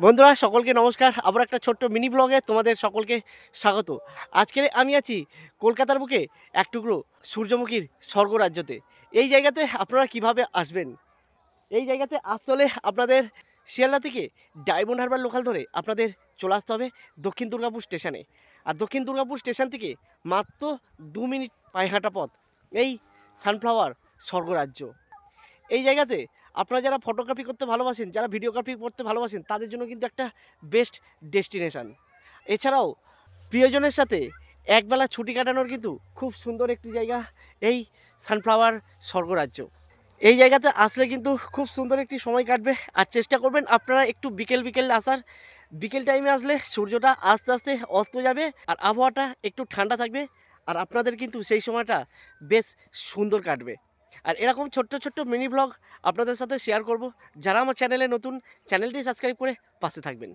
বন্ধুরা সকলকে নমস্কার। আবার একটা ছোট্ট মিনি ব্লগে তোমাদের সকলকে স্বাগত। আজকে আমি আছি কলকাতার বুকে এক টুকরো সূর্যমুখীর স্বর্গরাজ্যতে। এই জায়গাতে আপনারা কিভাবে আসবেন? এই জায়গাতে আসতে হলে আপনাদের শিয়ালদা থেকে ডায়মন্ড হারবার লোকাল ধরে আপনাদের চলে আসতে হবে দক্ষিণ দুর্গাপুর স্টেশনে। আর দক্ষিণ দুর্গাপুর স্টেশন থেকে মাত্র 2 মিনিট পায়ে হাঁটা পথ এই সানফ্লাওয়ার স্বর্গরাজ্য। এই জায়গাতে আপনারা যারা ফটোগ্রাফি করতে ভালোবাসেন, যারা ভিডিওগ্রাফি করতে ভালোবাসেন, তাদের জন্য কিন্তু একটা বেস্ট ডেস্টিনেশান। এছাড়াও প্রিয়জনের সাথে একবেলা ছুটি কাটানোর কিন্তু খুব সুন্দর একটি জায়গা এই সানফ্লাওয়ার স্বর্গরাজ্য। এই জায়গাতে আসলে কিন্তু খুব সুন্দর একটি সময় কাটবে। আর চেষ্টা করবেন আপনারা একটু বিকেল বিকেল আসার। বিকেল টাইমে আসলে সূর্যটা আস্তে আস্তে অস্ত যাবে আর আবহাওয়াটা একটু ঠান্ডা থাকবে। আর আপনাদের কিন্তু সেই সময়টা বেশ সুন্দর কাটবে। আর এরকম ছোট্ট ছোট্ট মিনি ব্লগ আপনাদের সাথে শেয়ার করব। যারা আমার চ্যানেলে নতুন, চ্যানেলটি সাবস্ক্রাইব করে পাশে থাকবেন।